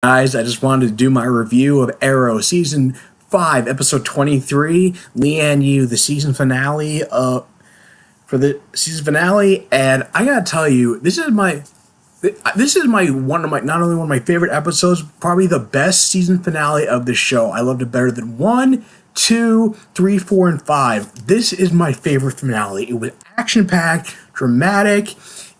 Guys, I just wanted to do my review of Arrow Season 5, Episode 23, Lian Yu, the season finale for the season finale, and I gotta tell you, this is my one of my not only one of my favorite episodes, probably the best season finale of the show. I loved it better than 1, 2, 3, 4, and 5. This is my favorite finale. It was action-packed, dramatic,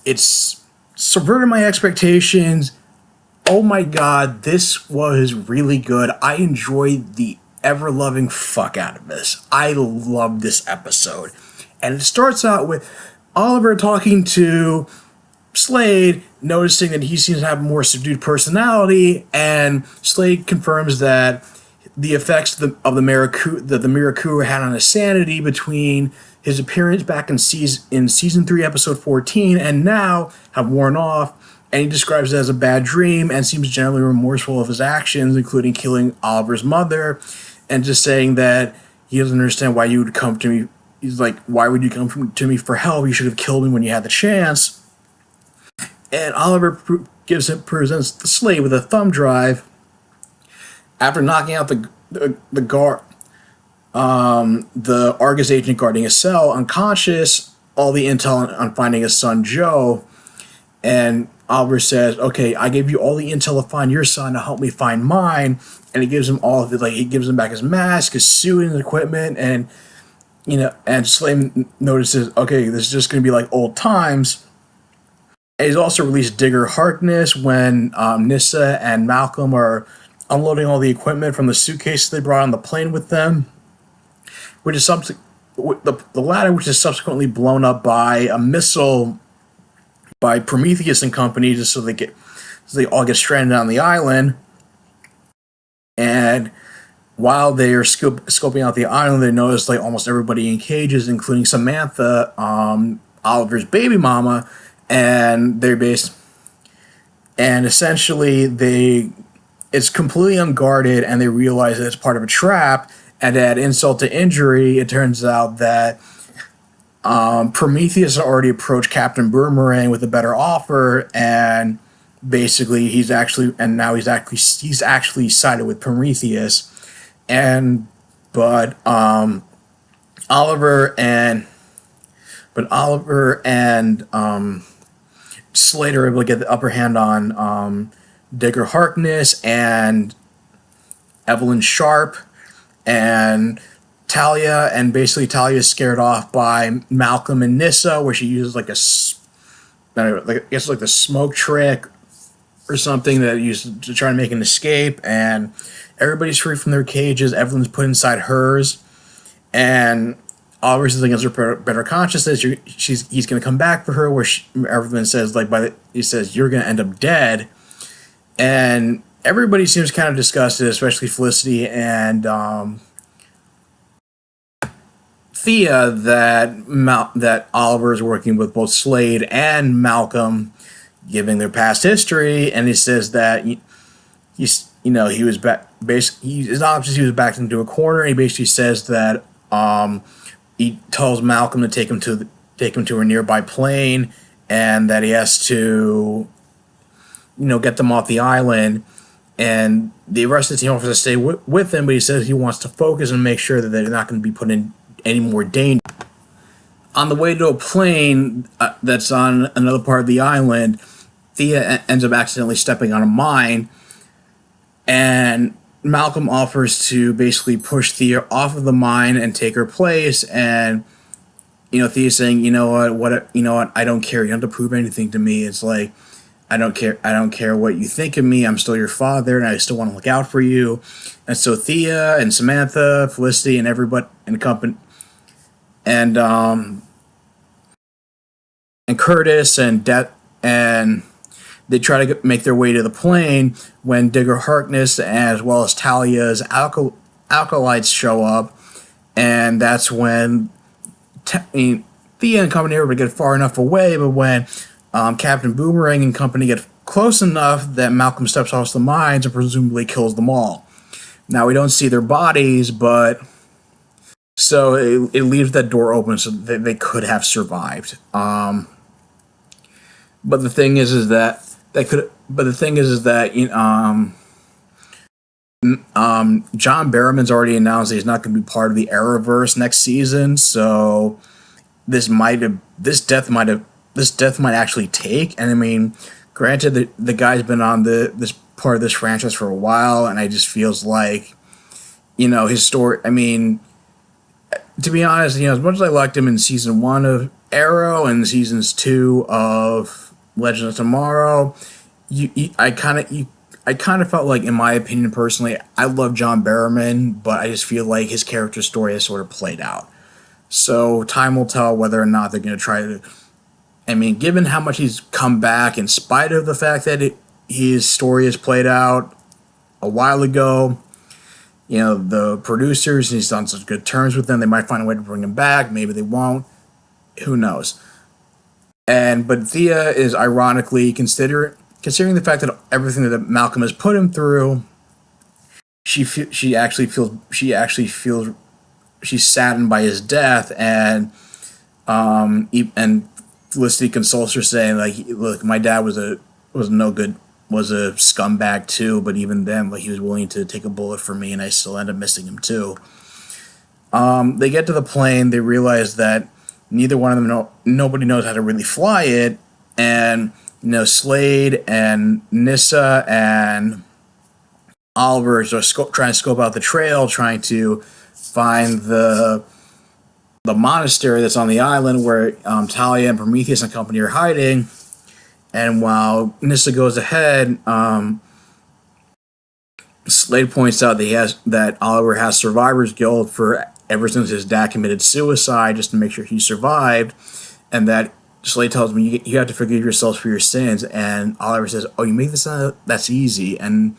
it's subverted my expectations. Oh my god, this was really good. I enjoyed the ever loving fuck out of this. I love this episode. And it starts out with Oliver talking to Slade, noticing that he seems to have a more subdued personality, and Slade confirms that the effects of the Mirakuru had on his sanity between his appearance back in season 3, episode 14, and now have worn off, and he describes it as a bad dream and seems generally remorseful of his actions, including killing Oliver's mother, and just saying that he doesn't understand why you would come to me. He's like, why would you come to me for help? You should have killed me when you had the chance. And Oliver presents the Slade with a thumb drive after knocking out the guard, the Argus agent guarding his cell unconscious. All the intel on finding his son Joe, and Oliver says, "Okay, I gave you all the intel to find your son. To help me find mine." And he gives him all of it. Like, he gives him back his mask, his suit, and his equipment. And and Slade notices, okay, this is just going to be like old times. And he's also released Digger Harkness when Nyssa and Malcolm are unloading all the equipment from the suitcases they brought on the plane with them, which is the latter, which is subsequently blown up by a missile by Prometheus and company, just so they all get stranded on the island. And while they are scoping out the island, they notice like almost everybody in cages, including Samantha, Oliver's baby mama, and essentially it's completely unguarded, and they realize that it's part of a trap. And to add insult to injury, it turns out that Prometheus already approached Captain Boomerang with a better offer, and basically he's actually sided with Prometheus. And but Oliver and Slade are able to get the upper hand on Digger Harkness and Evelyn Sharp and Talia, and basically Talia is scared off by Malcolm and Nyssa, where she uses like I guess like the smoke trick or something that used to try to make an escape, and everybody's free from their cages. Evelyn's put inside hers, and Oliver says against her better consciousness, he's going to come back for her. Where Evelyn says he says you're going to end up dead, and everybody seems kind of disgusted, especially Felicity and Thea, that Oliver is working with both Slade and Malcolm, giving their past history, and he says that he was back. Basically, his options, he was backed into a corner. And he basically says that he tells Malcolm to take him to a nearby plane, and that he has to get them off the island. And the rest of the team offers to stay with him, but he says he wants to focus and make sure that they're not going to be put in any more danger. On the way to a plane that's on another part of the island, Thea ends up accidentally stepping on a mine, and Malcolm offers to basically push Thea off of the mine and take her place. And Thea's saying, you know what, I don't care. You don't have to prove anything to me. It's like, I don't care what you think of me. I'm still your father, and I still want to look out for you. And so Thea and Samantha, Felicity, and everybody and company, and Curtis and they try to make their way to the plane when Digger Harkness as well as Talia's acolytes show up, and that's when Thea and company are able to get far enough away. But when Captain Boomerang and company get close enough, that Malcolm steps off the mines and presumably kills them all. Now, we don't see their bodies, but so it leaves that door open so that they could have survived. But the thing is that John Barrowman's already announced that he's not going to be part of the Arrowverse next season, so this death might actually take. And I mean, granted, the guy's been on this part of this franchise for a while, and I just feels like, his story. I mean, to be honest, as much as I liked him in season one of Arrow and seasons two of Legend of Tomorrow, I kind of felt like, in my opinion, personally, I love John Barrowman, but I just feel like his character story has sort of played out. So time will tell whether or not they're going to try to. I mean, given how much he's come back, in spite of the fact that his story is played out a while ago, the producers, he's on such good terms with them, they might find a way to bring him back. Maybe they won't. Who knows? But Thea is ironically considering the fact that everything that Malcolm has put him through, she actually feels she's saddened by his death, and Felicity consoles her, saying like, "Look, my dad was no good, was a scumbag too, but even then, like, he was willing to take a bullet for me, and I still end up missing him too." They get to the plane. They realize that neither one of them nobody knows how to really fly it, and Slade and Nissa and Oliver are trying to scope out the trail, trying to find the monastery that's on the island where Talia and Prometheus and company are hiding. And while Nissa goes ahead, Slade points out that Oliver has survivor's guilt for ever since his dad committed suicide, just to make sure he survived, and that Slade tells him, you have to forgive yourselves for your sins. And Oliver says, "Oh, you make this sound that's easy," and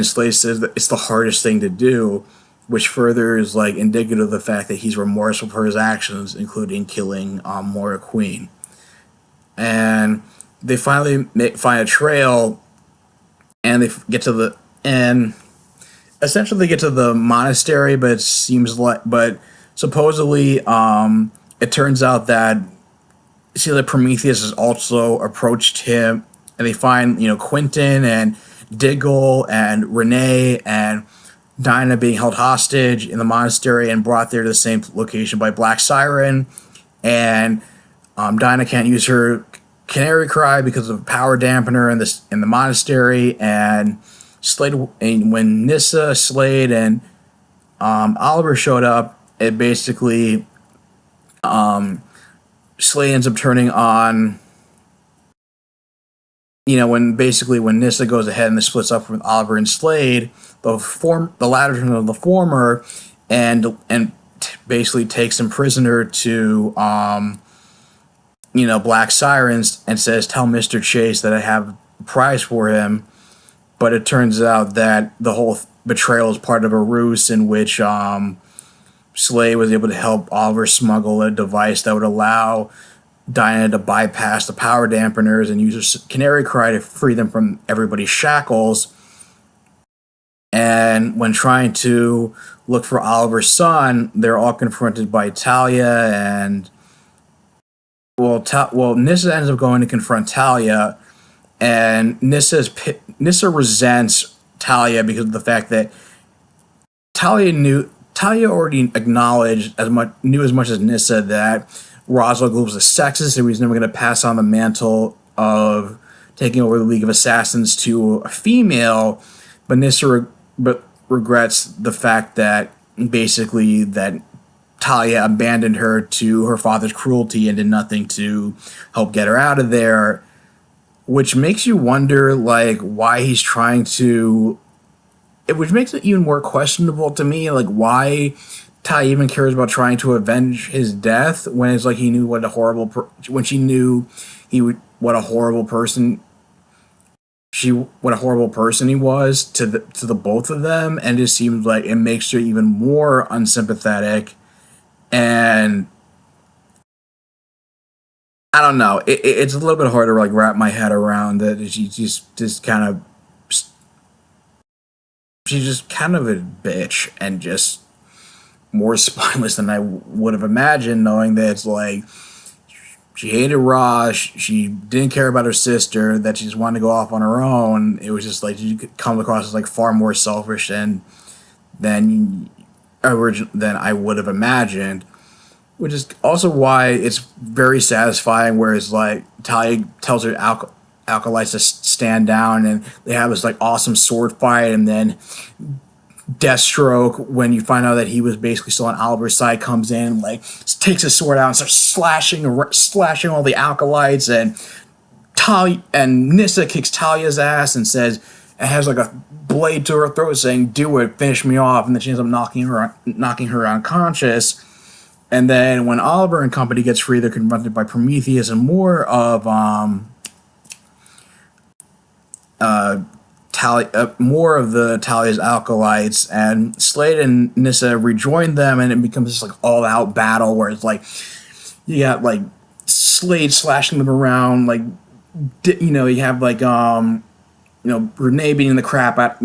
Slade says that it's the hardest thing to do, which further is like indicative of the fact that he's remorseful for his actions, including killing Moira Queen. And they finally find a trail, and they get to the and essentially they get to the monastery, but supposedly it turns out that Prometheus has also approached him, and they find Quentin and Diggle and Renee and Dinah being held hostage in the monastery and brought there to the same location by Black Siren. And Dinah can't use her canary cry because of a power dampener in the monastery. And when Nissa, Slade, and Oliver showed up, it basically Slade ends up turning on. When Nissa goes ahead and splits up with Oliver and Slade, the latter turns on the former, and basically takes him prisoner to Black Sirens, and says, "Tell Mr. Chase that I have a prize for him." But it turns out that the whole betrayal is part of a ruse in which Slade was able to help Oliver smuggle a device that would allow Dinah to bypass the power dampeners and use her canary cry to free them from everybody's shackles. And when trying to look for Oliver's son, they're all confronted by Talia, and Nissa ends up going to confront Talia, and Nissa resents Talia because of the fact that Talia already knew as much as Nissa that Roswell was a sexist, and he was never going to pass on the mantle of taking over the League of Assassins to a female. But Nissa regrets the fact that basically that Talia abandoned her to her father's cruelty and did nothing to help get her out of there, which makes you wonder, like, why he's trying to. Which makes it even more questionable to me, like, why Ty even cares about trying to avenge his death when it's like he knew what a horrible when she knew what a horrible person he was to the both of them, and it just seems like it makes her even more unsympathetic. And I don't know, it's a little bit hard to like wrap my head around that. She's just kind of a bitch, and just more spineless than I would have imagined, knowing that it's like she hated Ross. She didn't care about her sister. That she just wanted to go off on her own. It was just like you could come across as like far more selfish than than I would have imagined. Which is also why it's very satisfying. Whereas like Talia tells her alkalites to stand down, and they have this like awesome sword fight, and then Deathstroke, when you find out that he was basically still on Oliver's side, comes in, like takes his sword out and starts slashing all the acolytes, and Nissa kicks Talia's ass and says, and has like a blade to her throat saying, "Do it, finish me off," and then she ends up knocking her unconscious. And then when Oliver and company gets free, they're confronted by Prometheus and more of more of the Talia's acolytes, and Slade and Nissa rejoin them, and it becomes this like all-out battle where it's like you got like Slade slashing them around, like you have like Renee beating the crap out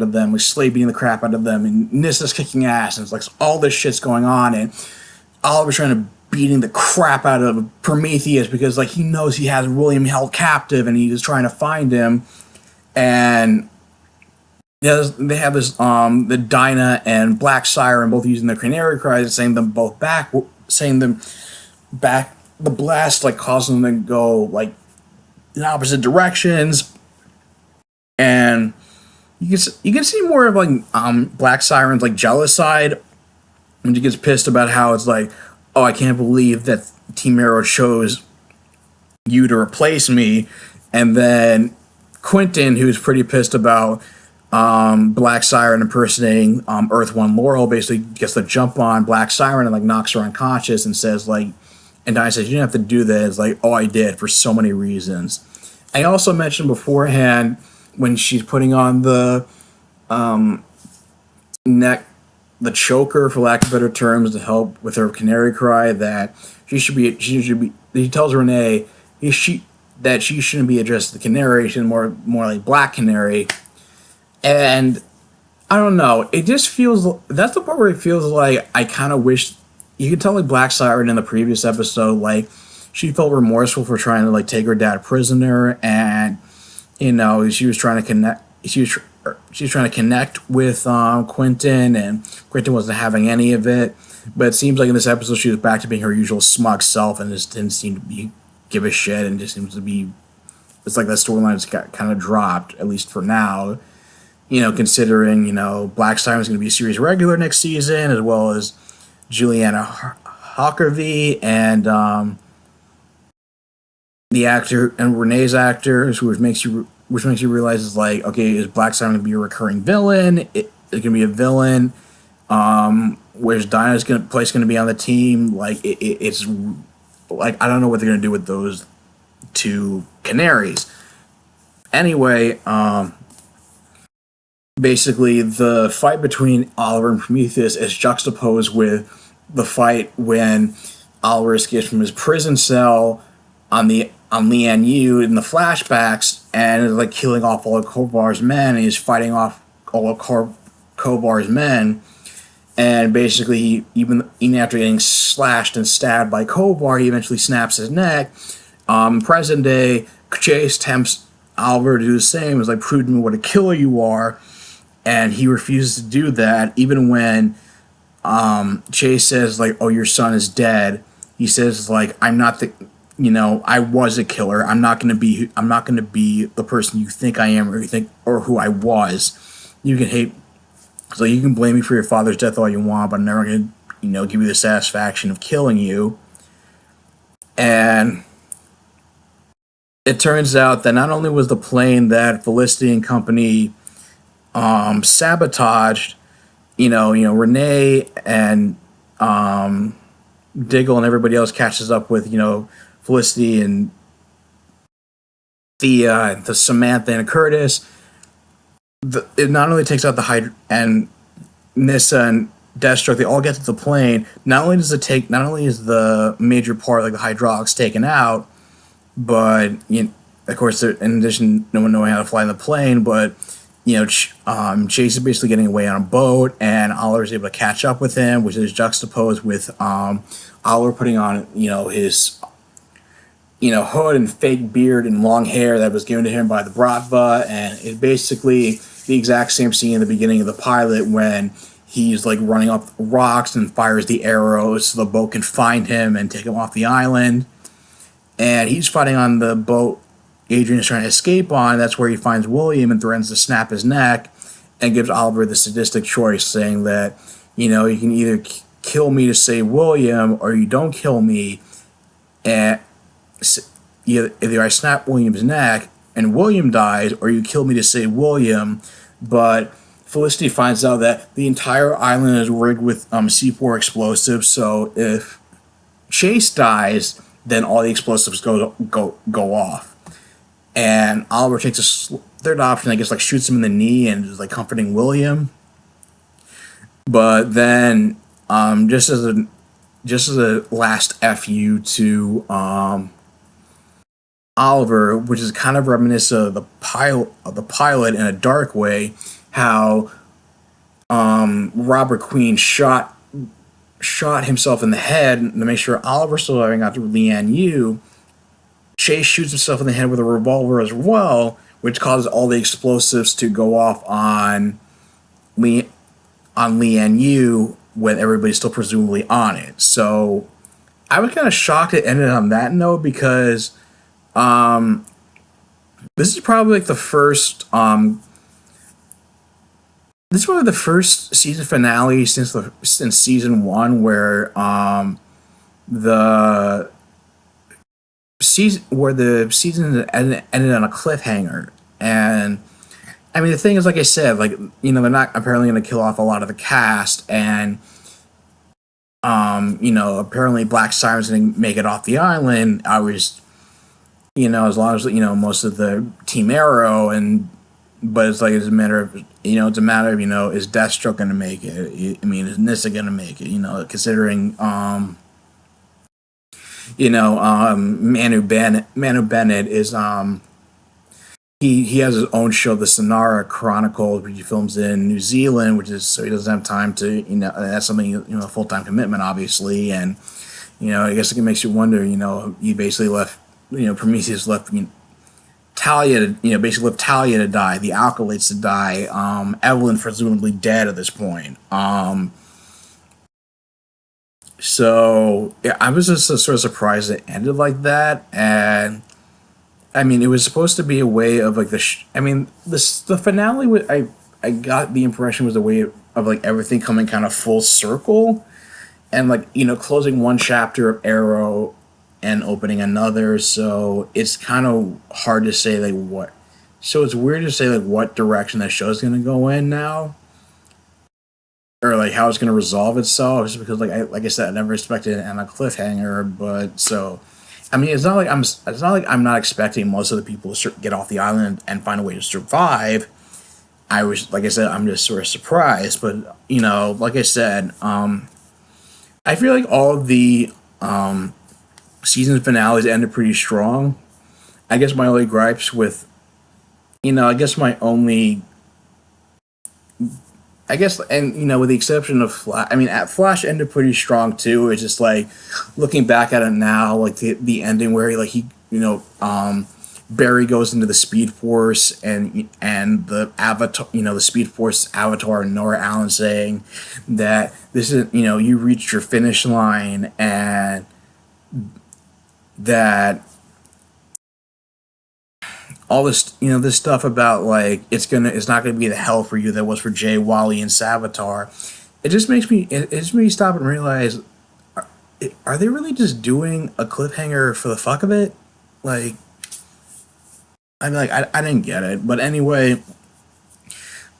of them, with Slade beating the crap out of them, and Nissa's kicking ass, and it's like all this shit's going on, and Oliver's trying to beating the crap out of Prometheus because like he knows he has William held captive, and he's trying to find him. And they have this the Dinah and Black Siren both using their canary cries, saying them back. The blast like causing them to go like in opposite directions, and you can see more of like Black Siren's like jealous side when she gets pissed about how it's like, oh, I can't believe that Team Arrow chose you to replace me, and then Quentin, who's pretty pissed about Black Siren impersonating Earth One Laurel, basically gets the jump on Black Siren and like knocks her unconscious and says like, and Dinah says, "You didn't have to do that." It's like, "Oh, I did for so many reasons." I also mentioned beforehand when she's putting on the the choker, for lack of better terms, to help with her canary cry, that she should be. He tells Renee that she shouldn't be addressed as the canary, she should more like Black Canary. And I don't know, it just feels, that's the part where it feels like I kind of wish, you could tell like Black Siren in the previous episode, like she felt remorseful for trying to like take her dad prisoner, and she was trying to connect, she was trying to connect with Quentin, and Quentin wasn't having any of it. But it seems like in this episode she was back to being her usual smug self and just didn't seem to give a shit, and just seems to be, it's like that storyline's got kind of dropped, at least for now, considering Black Siren's going to be a series regular next season, as well as Juliana Hockervy and the actor and Renee's actors, which makes you realize is like, okay, is Black Siren going to be a recurring villain? It's going to be a villain. Where's Dinah's place going to be on the team? Like it's like, I don't know what they're going to do with those two canaries. Anyway, basically the fight between Oliver and Prometheus is juxtaposed with the fight when Oliver escapes from his prison cell on Lian Yu in the flashbacks, and is like killing off all of Kovar's men, and he's fighting off all of Kovar's men. And basically, even after getting slashed and stabbed by Kovar, he eventually snaps his neck. Present day, Chase tempts Oliver to do the same. It's like, prove to me what a killer you are. And he refuses to do that, even when Chase says, like, oh, your son is dead. He says, like, I'm not the, I was a killer. I'm not gonna be the person you think I am, or who I was. You can hate. So you can blame me for your father's death all you want, but I'm never going to, give you the satisfaction of killing you. And it turns out that not only was the plane that Felicity and company sabotaged, Renee and Diggle and everybody else catches up with, Felicity and the Samantha and Curtis. It not only takes out the and Nissa and Deathstroke, they all get to the plane. Not only is the major part, like the hydraulics, taken out, but of course, in addition, no one knowing how to fly in the plane. But Chase is basically getting away on a boat, and Oliver's able to catch up with him, which is juxtaposed with Oliver putting on his hood and fake beard and long hair that was given to him by the Bratva, and it's basically the exact same scene in the beginning of the pilot when he's like running up rocks and fires the arrows so the boat can find him and take him off the island. And he's fighting on the boat Adrian is trying to escape on. That's where he finds William and threatens to snap his neck and gives Oliver the sadistic choice, saying that, you can either kill me to save William or you don't kill me. And either I snap William's neck and William dies, or you kill me to save William. But Felicity finds out that the entire island is rigged with C4 explosives, so if Chase dies, then all the explosives go off. And Oliver takes a third option, I guess, like shoots him in the knee and is like comforting William. But then, just as a last fu to Oliver, which is kind of reminiscent of the pilot in a dark way, how Robert Queen shot himself in the head to make sure Oliver surviving after Lian Yu. Chase shoots himself in the head with a revolver as well, which causes all the explosives to go off on Lian Yu when everybody's still presumably on it. So I was kind of shocked it ended on that note, because this is probably like the first season finale since season 1 where the season ended on a cliffhanger. And I mean, the thing is, like I said, like, they're not apparently going to kill off a lot of the cast, and apparently Black Siren's going to make it off the island. I was, as long as most of the Team Arrow, but it's like it's a matter of is Deathstroke going to make it? I mean, is Nissa going to make it? Considering Manu Bennett is he has his own show, the Sonara Chronicles, which he films in New Zealand, which is so he doesn't have time to that's something a full-time commitment, obviously. And I guess it makes you wonder, he basically left Prometheus left Talia basically left Talia to die, the Alkalites to die, Evelyn presumably dead at this point. So yeah, I was just sort of surprised it ended like that. And I mean, it was supposed to be a way of like the finale was, I got the impression was a way of like everything coming kind of full circle, and like closing one chapter of Arrow and opening another. So it's kind of hard to say like what. So it's weird to say like what direction that show's going to go in now, or like how it's going to resolve itself, just because like I said, I never expected it on a cliffhanger. But so, I mean, it's not like I'm not expecting most of the people to get off the island and find a way to survive. I was, like I said, I'm just sort of surprised. But like I said, I feel like all of the season finales ended pretty strong. I guess my only gripes with, and with the exception of Flash, I mean, Flash ended pretty strong too. It's just like looking back at it now, like the ending where Barry goes into the Speed Force and the Avatar, the Speed Force Avatar and Nora Allen saying that this is, you reached your finish line, and that all this, this stuff about like it's not gonna be the hell for you that was for Jay, Wally, and Savitar. It just makes me stop and realize, are they really just doing a cliffhanger for the fuck of it? Like, I didn't get it. But anyway,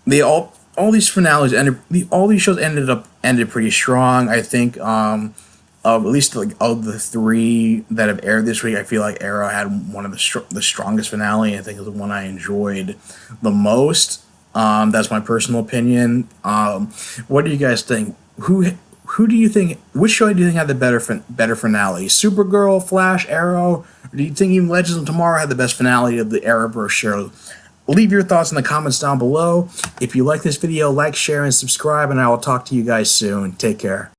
all these finales all these shows ended pretty strong. I think at least like of the 3 that have aired this week, I feel like Arrow had one of the strongest finale. I think is the one I enjoyed the most. That's my personal opinion. What do you guys think? Who do you think? Which show do you think had the better finale? Supergirl, Flash, Arrow? Or do you think even Legends of Tomorrow had the best finale of the Arrowverse show? Leave your thoughts in the comments down below. If you like this video, like, share, and subscribe, and I will talk to you guys soon. Take care.